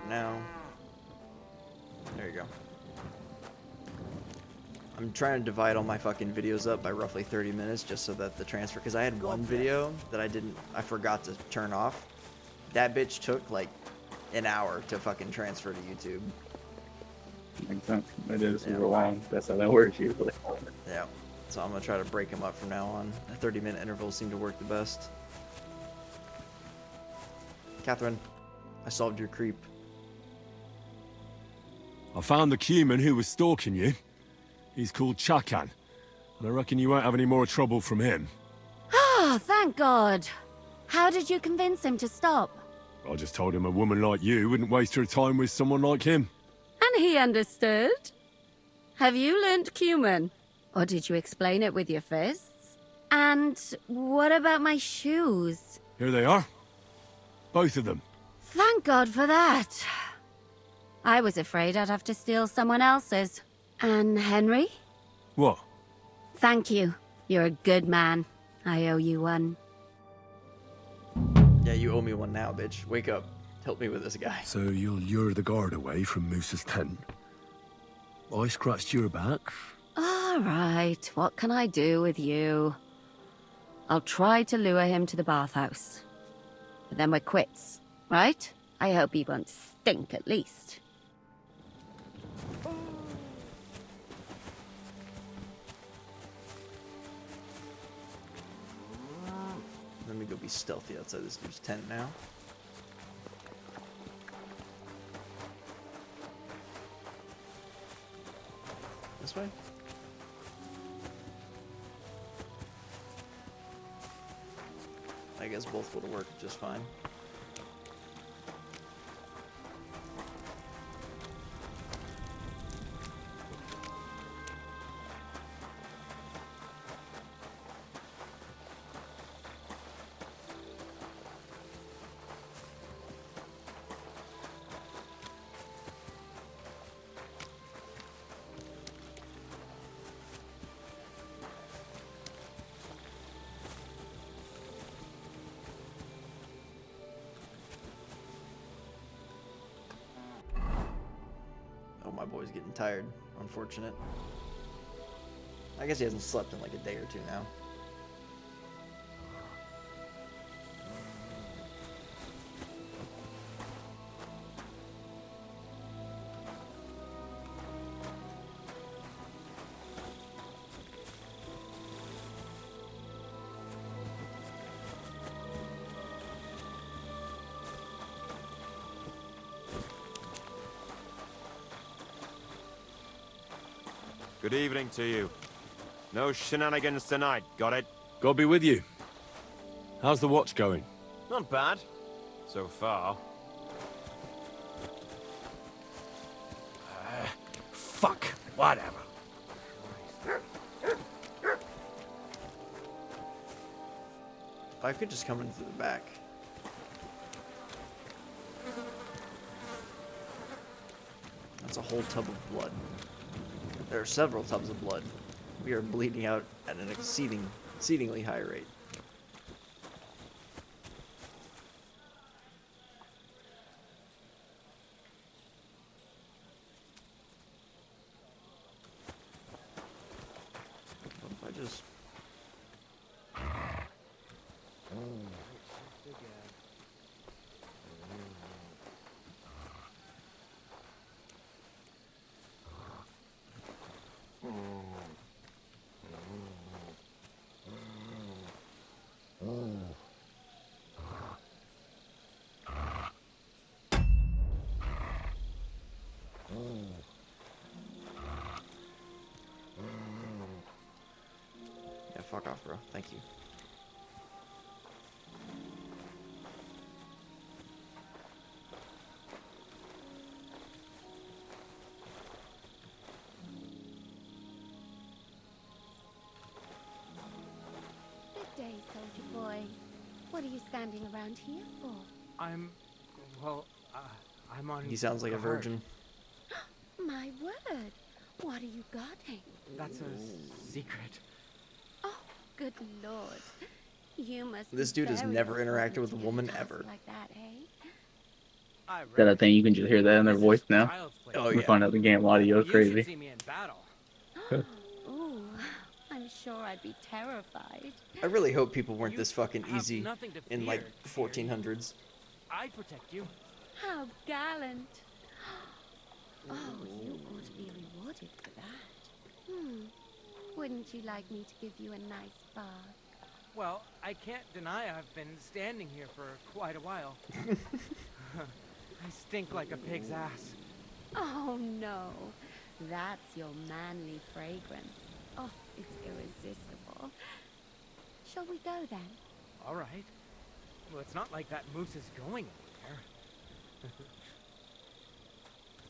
start now. There you go. I'm trying to divide all my fucking videos up by roughly 30 minutes just so that the transfer, because I had one video that I forgot to turn off. That bitch took like an hour to fucking transfer to YouTube. Makes sense. It is super long. That's how that works usually. Yeah. So I'm gonna try to break them up from now on. The 30-minute intervals seem to work the best. Catherine, I solved your creep. I found the human who was stalking you. He's called Chakan, and I reckon you won't have any more trouble from him. Ah, thank God. How did you convince him to stop? I just told him a woman like you wouldn't waste her time with someone like him. And he understood? Have you learnt Cuman? Or did you explain it with your fists? And what about my shoes? Here they are. Both of them. Thank God for that. I was afraid I'd have to steal someone else's. And Henry? What? Thank you. You're a good man. I owe you one. Yeah, you owe me one now, bitch. Wake up. Help me with this guy. So you'll lure the guard away from Moose's tent? I scratched your back. All right, what can I do with you? I'll try to lure him to the bathhouse. But then we're quits, right? I hope he won't stink at least. Let me go be stealthy outside this dude's tent now. This way? I guess both would have worked just fine. My boy's getting tired. Unfortunate. I guess he hasn't slept in like a day or two now. Good evening to you. No shenanigans tonight, got it? God be with you. How's the watch going? Not bad. So far. Fuck. Whatever. I could just come in through the back. That's a whole tub of blood. There are several tubs of blood. We are bleeding out at an exceedingly high rate. What if I just... Yeah, fuck off, bro. Thank you. Good day, soldier boy. What are you standing around here for? I'm on... He sounds like a guard. virgin. My word. What are you guarding? That's a secret. Oh, good lord. You must This be dude has very never old interacted to with a get woman task ever. like that, eh? That thing you can just hear that in their voice now. Oh We yeah. find out the game audio is You should crazy. see me in battle. Ooh, I'm sure I'd be terrified. I really hope people weren't You this fucking have easy nothing to in like fear, 1400s. I protect you. How gallant. Oh, you ought to be rewarded for that. Wouldn't you like me to give you a nice bath? Well, I can't deny I've been standing here for quite a while. I stink like a pig's ass. Oh no, that's your manly fragrance. Oh, it's irresistible. Shall we go then? All right. Well, it's not like that moose is going anywhere.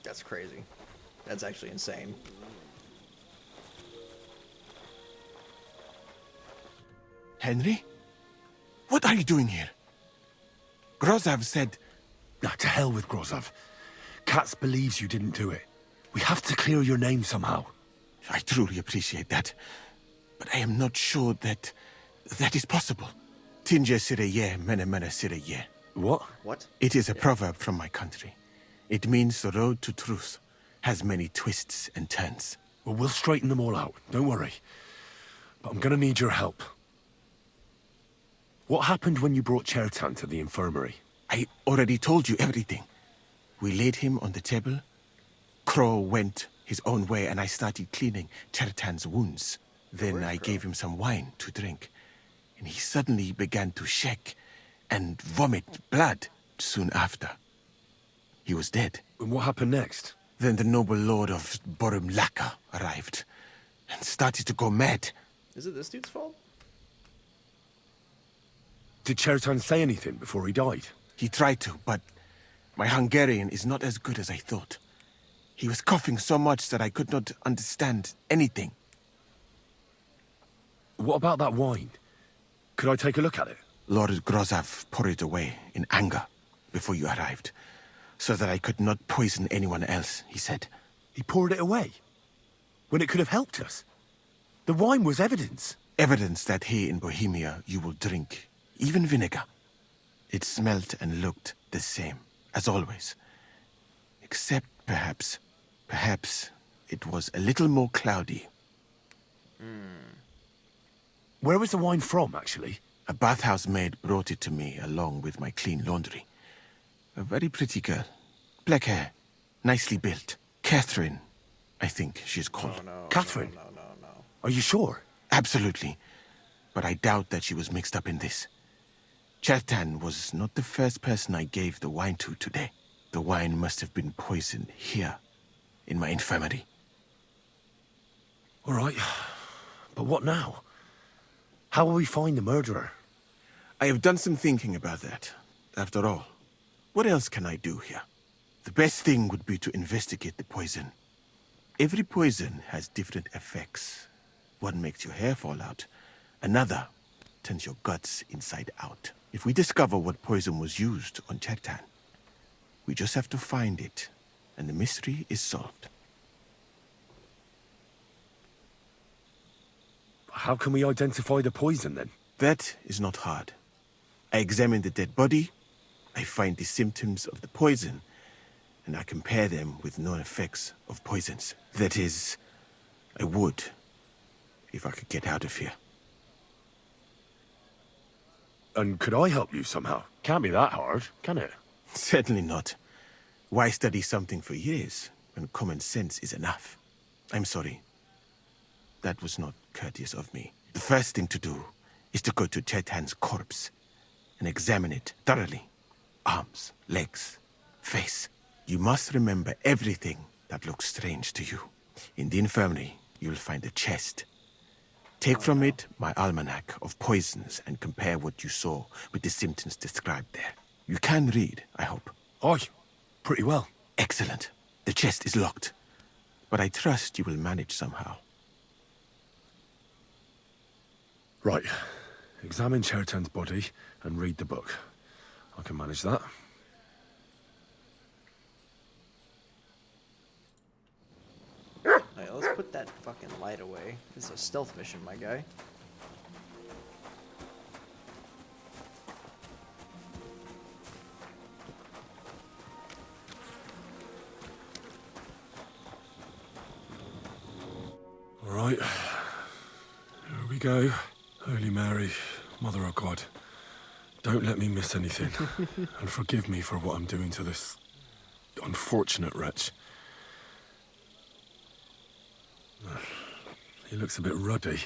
That's crazy. That's actually insane. Henry? What are you doing here? Grozav said... Nah, to hell with Grozav. Katz believes you didn't do it. We have to clear your name somehow. I truly appreciate that. But I am not sure that is possible. Tinja sireye, mene mene sireye. What? What? It is a proverb from my country. It means the road to truth has many twists and turns. Well, we'll straighten them all out. Don't worry. But I'm gonna need your help. What happened when you brought Chertan to the infirmary? I already told you everything. We laid him on the table. Crow went his own way and I started cleaning Chertan's wounds. Then I gave him some wine to drink. And he suddenly began to shake and vomit blood soon after. He was dead. And what happened next? Then the noble lord of Borumlaka arrived and started to go mad. Is it this dude's fault? Did Chertan say anything before he died? He tried to, but my Hungarian is not as good as I thought. He was coughing so much that I could not understand anything. What about that wine? Could I take a look at it? Lord Grozav poured it away in anger before you arrived, so that I could not poison anyone else, he said. He poured it away? When it could have helped us? The wine was evidence. Evidence that here in Bohemia you will drink even vinegar. It smelt and looked the same, as always. Except perhaps it was a little more cloudy. Where was the wine from, actually? A bathhouse maid brought it to me along with my clean laundry. A very pretty girl. Black hair. Nicely built. Catherine, I think she's called. Catherine? No. Are you sure? Absolutely. But I doubt that she was mixed up in this. Chertan was not the first person I gave the wine to today. The wine must have been poisoned here, in my infirmary. All right. But what now? How will we find the murderer? I have done some thinking about that. After all, what else can I do here? The best thing would be to investigate the poison. Every poison has different effects. One makes your hair fall out. Another turns your guts inside out. If we discover what poison was used on Chertan, we just have to find it, and the mystery is solved. How can we identify the poison, then? That is not hard. I examine the dead body, I find the symptoms of the poison, and I compare them with known effects of poisons. That is, I would, if I could get out of here. And could I help you somehow? Can't be that hard, can it? Certainly not. Why study something for years when common sense is enough? I'm sorry. That was not courteous of me. The first thing to do is to go to Chertan's corpse and examine it thoroughly. Arms, legs, face. You must remember everything that looks strange to you. In the infirmary, you'll find a chest. Take from it my almanac of poisons and compare what you saw with the symptoms described there. You can read, I hope. Aye, pretty well. Excellent. The chest is locked, but I trust you will manage somehow. Right. Examine Chertan's body and read the book. I can manage that. Alright, let's put that fucking light away. This is a stealth mission, my guy. All right. Here we go. Holy Mary, Mother of God, don't let me miss anything. And forgive me for what I'm doing to this unfortunate wretch. He looks a bit ruddy.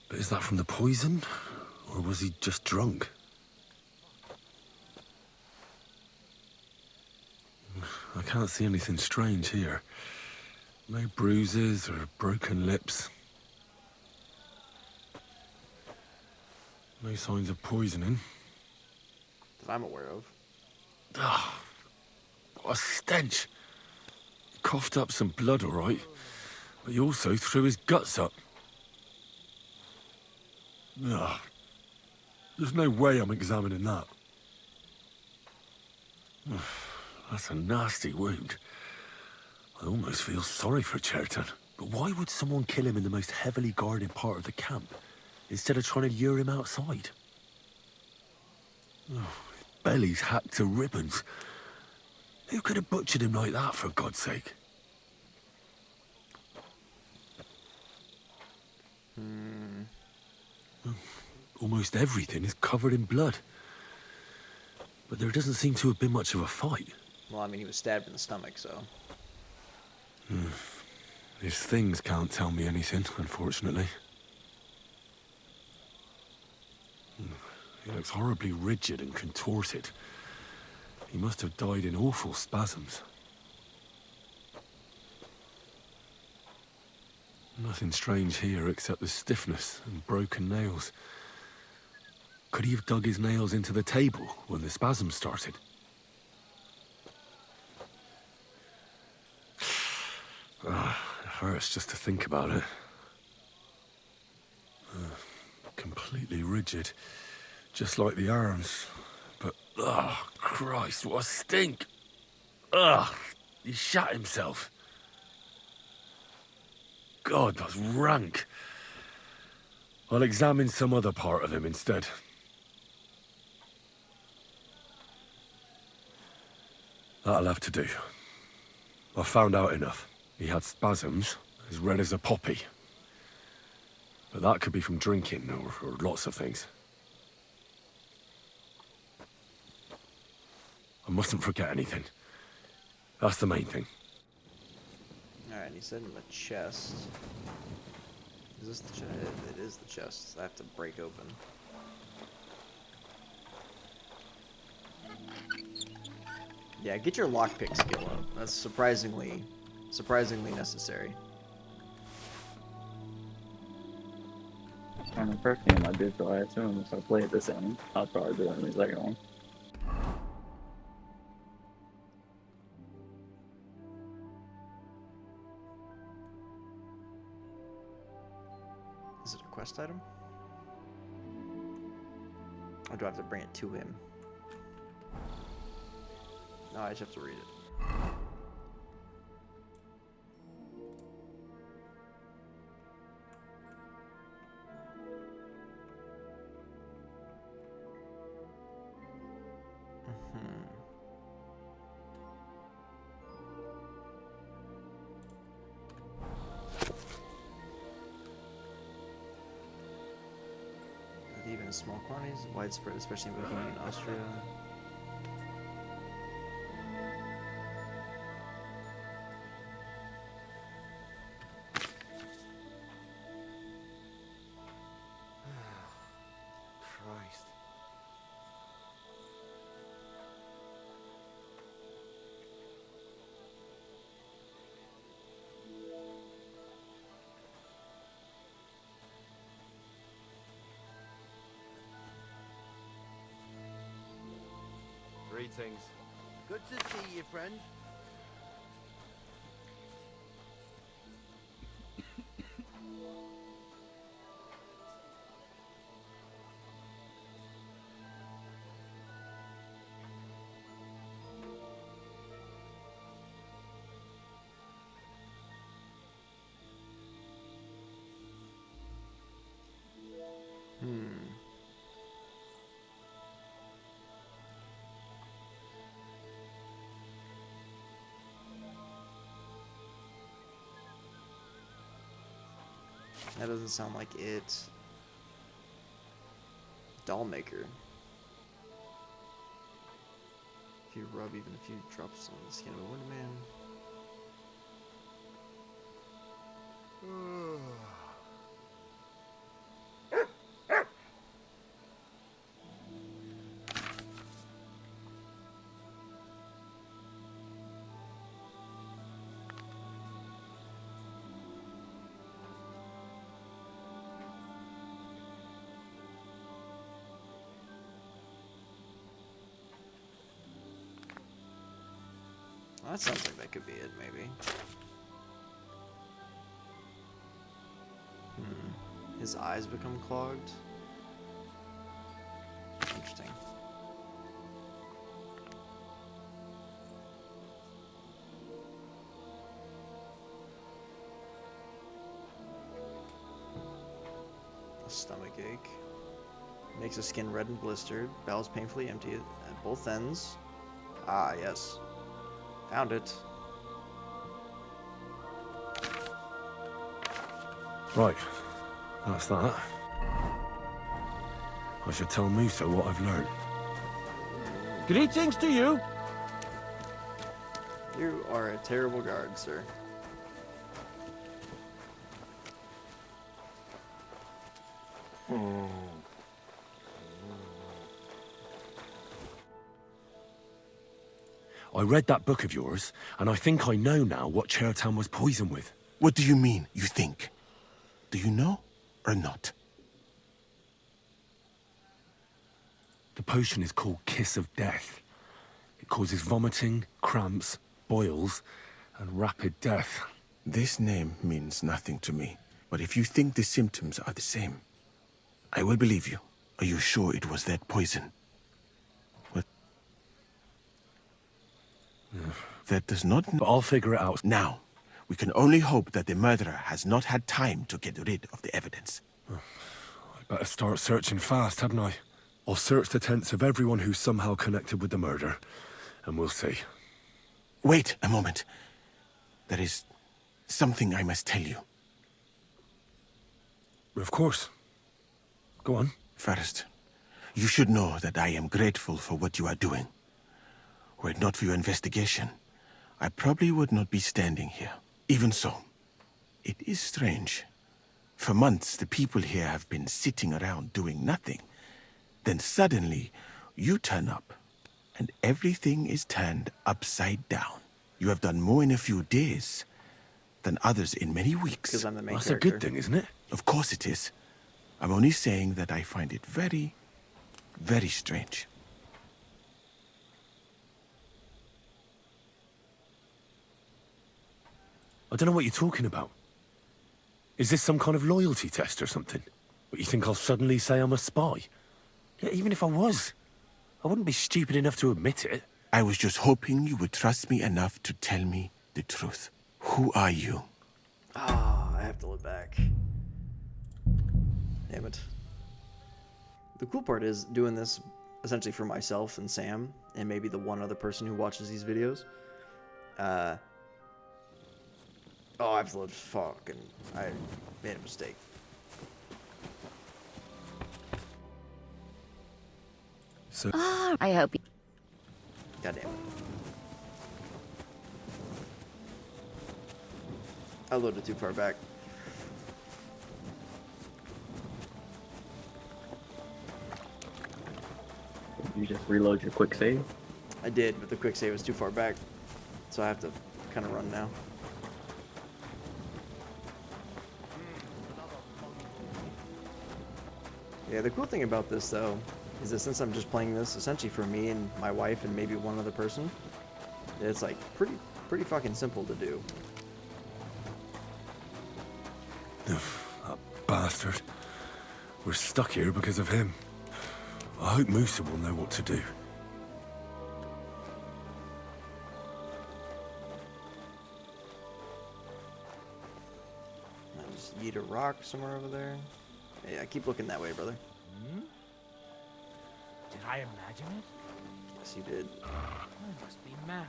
But is that from the poison? Or was he just drunk? I can't see anything strange here. No bruises or broken lips. No signs of poisoning. That I'm aware of. Ah, what a stench. He coughed up some blood, all right. But he also threw his guts up. Ugh. There's no way I'm examining that. That's a nasty wound. I almost feel sorry for Cherton. But why would someone kill him in the most heavily guarded part of the camp, instead of trying to lure him outside? Oh, his belly's hacked to ribbons. Who could have butchered him like that, for God's sake? Almost everything is covered in blood. But there doesn't seem to have been much of a fight. Well, I mean, he was stabbed in the stomach, so... These things can't tell me anything, unfortunately. He looks horribly rigid and contorted. He must have died in awful spasms. Nothing strange here except the stiffness and broken nails. Could he have dug his nails into the table when the spasms started? It hurts just to think about it. Completely rigid, just like the arms. But, oh, Christ, what a stink! Ugh, he shat himself. God, that's rank. I'll examine some other part of him instead. That'll have to do. I've found out enough. He had spasms, as red as a poppy. But that could be from drinking, or lots of things. I mustn't forget anything. That's the main thing. Alright, he said in the chest. Is this the chest? It is the chest. I have to break open. Yeah, get your lockpick skill up. That's surprisingly necessary. On the first game I did, so I assume if I play it the same, I'll probably do it in the second one. Is it a quest item? Or do I have to bring it to him? No, I just have to read it. Even in small quantities, widespread, especially in Bohemia and Austria. Christ. Greetings. Good to see you, friend. That doesn't sound like it. Doll maker. If you rub even a few drops on the skin of a windman. Well, that sounds like that could be it, maybe. His eyes become clogged. Interesting. A stomach ache. Makes the skin red and blistered. Bowels painfully empty at both ends. Ah, yes. Found it. Right. That's that. I should tell Musa what I've learned. Greetings to you. You are a terrible guard, sir. I read that book of yours, and I think I know now what Chertown was poisoned with. What do you mean, you think? Do you know or not? The potion is called Kiss of Death. It causes vomiting, cramps, boils, and rapid death. This name means nothing to me. But if you think the symptoms are the same, I will believe you. Are you sure it was that poison? What? That does not... But I'll figure it out. Now, we can only hope that the murderer has not had time to get rid of the evidence. I better start searching fast, hadn't I? I'll search the tents of everyone who's somehow connected with the murder, and we'll see. Wait a moment. There is something I must tell you. Of course. Go on. First, you should know that I am grateful for what you are doing. Were it not for your investigation, I probably would not be standing here. Even so, it is strange. For months, the people here have been sitting around doing nothing. Then suddenly, you turn up, and everything is turned upside down. You have done more in a few days than others in many weeks. Because I'm the main That's character. a good thing, isn't it? Of course it is. I'm only saying that I find it very, very strange. I don't know what you're talking about. Is this some kind of loyalty test or something? But you think I'll suddenly say I'm a spy? Yeah, even if I was, I wouldn't be stupid enough to admit it. I was just hoping you would trust me enough to tell me the truth. Who are you? Ah, I have to look back. Damn it. The cool part is doing this essentially for myself and Sam, and maybe the one other person who watches these videos. Oh, I have to load. Fucking. I made a mistake. So, I hope you... God damn it. I loaded too far back. You just reload your quick save. I did, but the quick save was too far back. So I have to kind of run now. Yeah, the cool thing about this, though, is that since I'm just playing this essentially for me and my wife and maybe one other person, it's like pretty fucking simple to do. that bastard. We're stuck here because of him. I hope Musa will know what to do. I just yeet a rock somewhere over there. Yeah, I keep looking that way, brother. Did I imagine it? Yes, you did. I must be mad.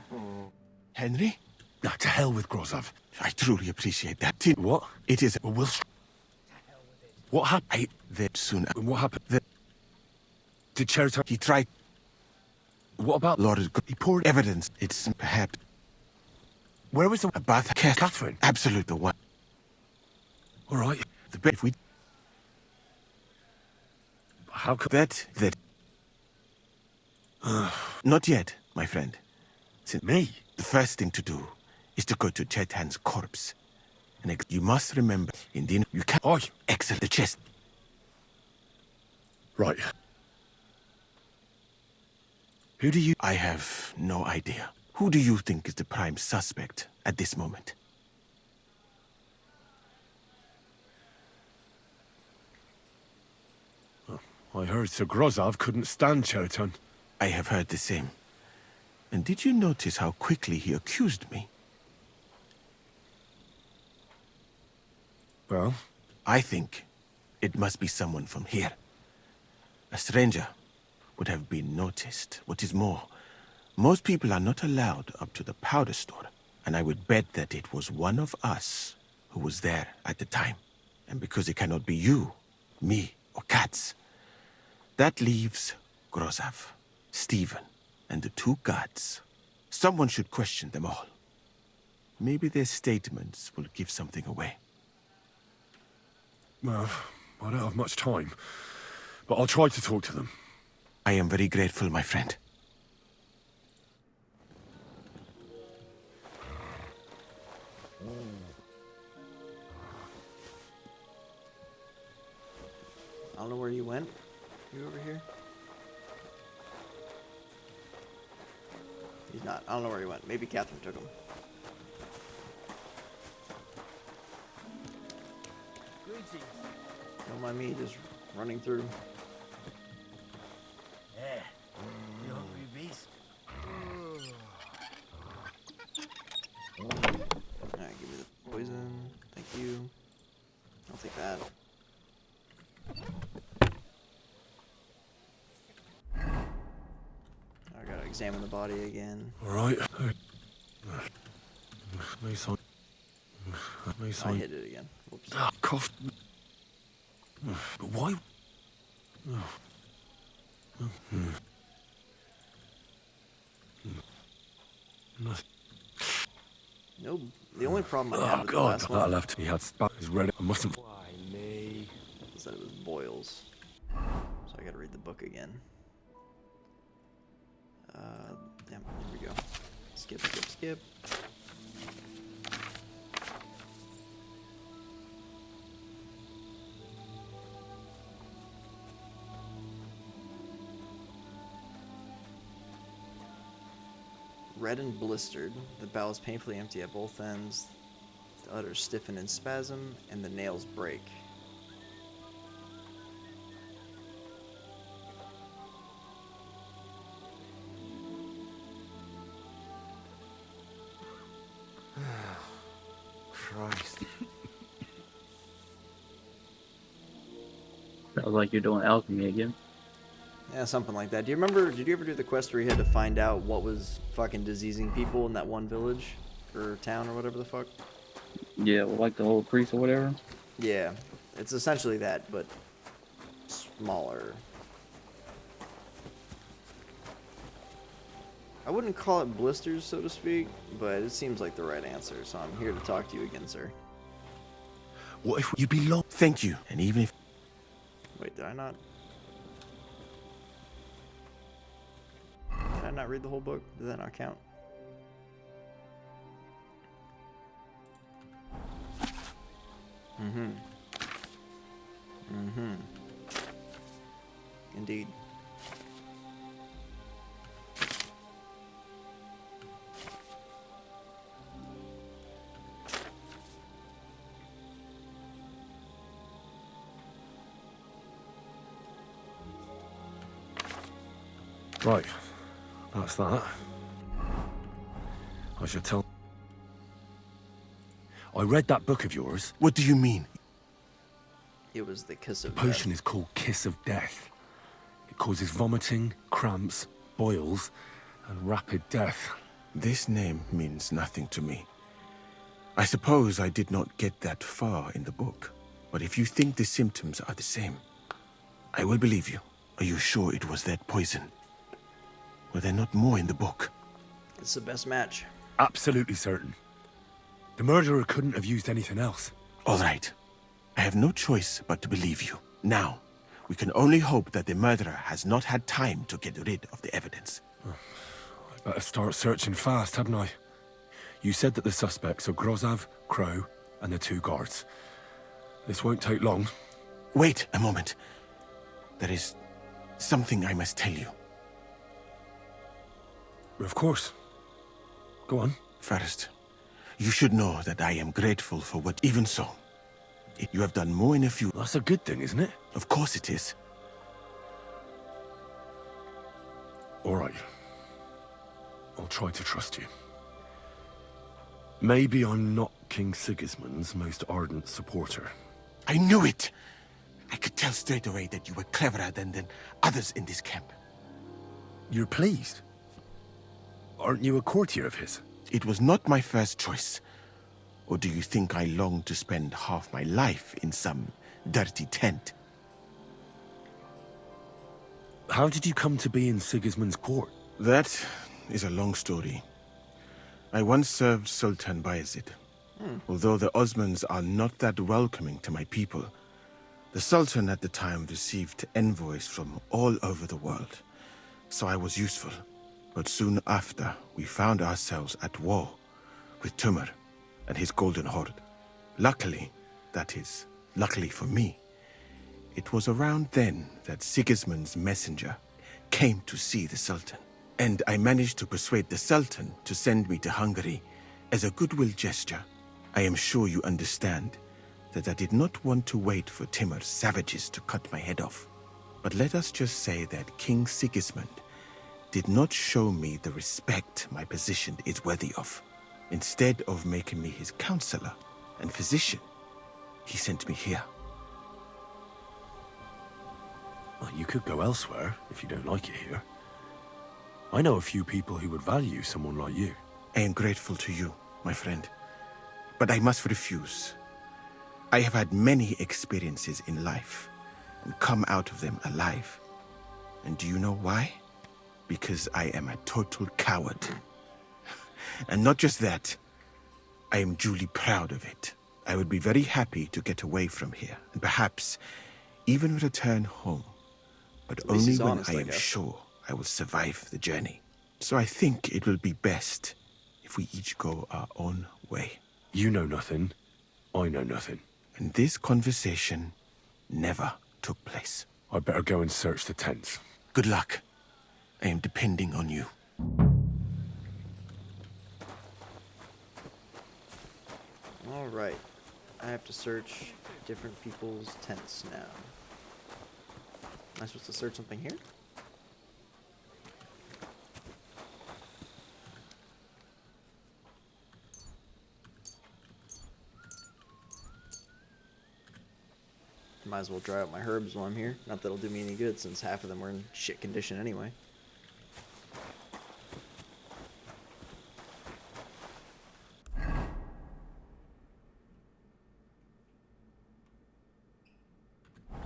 Henry? Ah, to hell with Grozov. I truly appreciate that. What? It is... Well, we'll... What happened? That soon. What happened? Did Cheriton... He tried. What about... Lord, he poured evidence. It's perhaps Where was the... a bath. Catherine? Absolute the one. All right. The bed. If we How could... that. Not yet, my friend. Since Me? the first thing to do is to go to Chetan's corpse. And you must remember, indeed, you can't Oi. exit the chest. Right. Who do you... I have no idea. Who do you think is the prime suspect at this moment? I heard Sir Grozov couldn't stand Cheriton. I have heard the same. And did you notice how quickly he accused me? Well? I think it must be someone from here. A stranger would have been noticed. What is more, most people are not allowed up to the powder store, and I would bet that it was one of us who was there at the time. And because it cannot be you, me, or Katz, that leaves Grozov, Stephen, and the two guards. Someone should question them all. Maybe their statements will give something away. Well, I don't have much time, but I'll try to talk to them. I am very grateful, my friend. I don't know where you went. You over here? He's not. I don't know where he went. Maybe Catherine took him. Greetings. Don't mind me just running through. Yeah, you hungry beast? Alright, give me the poison. Thank you. I'll take that. I gotta examine the body again. All right. I hit it again. Whoops. Ah, cough. But why? Nothing. No, the only problem I had Oh with the God, last that one left. He had his red. I mustn't. Why me? was that it was boils. So I gotta read the book again. Damn, here we go. Skip, skip, skip. Red and blistered, the bowels painfully empty at both ends, the udders stiffen in spasm, and the nails break. Christ. Sounds like you're doing alchemy again. Yeah, something like that. Do you remember, did you ever do the quest where you had to find out what was fucking diseasing people in that one village? Or town or whatever the fuck? Yeah, well, like the old priest or whatever. Yeah, it's essentially that, but smaller. I wouldn't call it blisters, so to speak, but it seems like the right answer, so I'm here to talk to you again, sir. What if you belong? Thank you. And even if Wait, did I not? Did I not read the whole book? Did that not count? Mm-hmm. Mm-hmm. Indeed. Right, that's that. I should tell. I read that book of yours. what do you mean? It was the kiss of The potion death. is called Kiss of Death. It causes vomiting, cramps, boils, and rapid death. This name means nothing to me. I suppose I did not get that far in the book, But if you think the symptoms are the same, I will believe you. Are you sure it was that poison? Were there not more in the book? It's the best match. Absolutely certain. The murderer couldn't have used anything else. All right. I have no choice but to believe you. Now, we can only hope that the murderer has not had time to get rid of the evidence. I better start searching fast, hadn't I? You said that the suspects are Grozav, Crow, and the 2 guards. This won't take long. Wait a moment. There is something I must tell you. Of course. Go on. First, you should know that I am grateful for what. Even so, you have done more in a few. That's a good thing, isn't it? Of course it is. All right. I'll try to trust you. Maybe I'm not King Sigismund's most ardent supporter. I knew it! I could tell straight away that you were cleverer than others in this camp. You're pleased? Aren't you a courtier of his? It was not my first choice. Or do you think I long to spend half my life in some dirty tent? How did you come to be in Sigismund's court? That is a long story. I once served Sultan Bayezid. Although the Osmans are not that welcoming to my people, the Sultan at the time received envoys from all over the world, so I was useful. But soon after, we found ourselves at war with Timur and his Golden Horde. Luckily, that is, luckily for me, it was around then that Sigismund's messenger came to see the Sultan. And I managed to persuade the Sultan to send me to Hungary as a goodwill gesture. I am sure you understand that I did not want to wait for Timur's savages to cut my head off. But let us just say that King Sigismund did not show me the respect my position is worthy of. Instead of making me his counselor and physician, he sent me here. Well, you could go elsewhere if you don't like it here. I know a few people who would value someone like you. I am grateful to you, my friend. But I must refuse. I have had many experiences in life and come out of them alive. And do you know why? Because I am a total coward. And not just that, I am duly proud of it. I would be very happy to get away from here and perhaps even return home. But only when I am sure I will survive the journey. So I think it will be best if we each go our own way. You know nothing. I know nothing. And this conversation never took place. I'd better go and search the tents. Good luck. I am depending on you. All right. I have to search different people's tents now. Am I supposed to search something here? Might as well dry out my herbs while I'm here. Not that it'll do me any good since half of them were in shit condition anyway.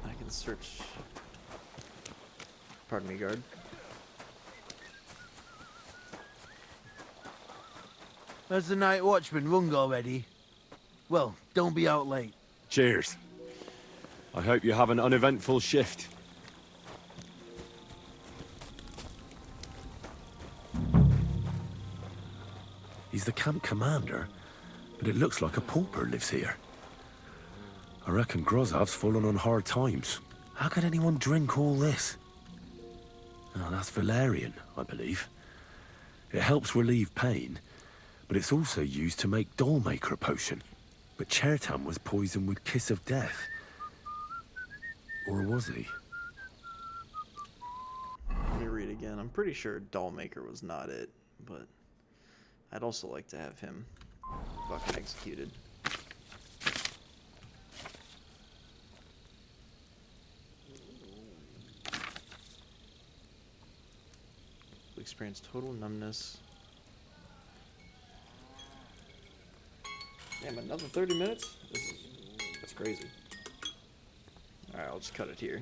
I can search. Pardon me, guard. Has the night watchman rung already? Well, don't be out late. Cheers. I hope you have an uneventful shift. He's the camp commander, but it looks like a pauper lives here. I reckon Grozav's fallen on hard times. How could anyone drink all this? Oh, that's valerian, I believe. It helps relieve pain, but it's also used to make dollmaker potion. But Chertam was poisoned with kiss of death. Or was he? Let me read again. I'm pretty sure Dollmaker was not it, but I'd also like to have him fucking executed. Experience total numbness. Damn, another 30 minutes? That's crazy. I'll just cut it here.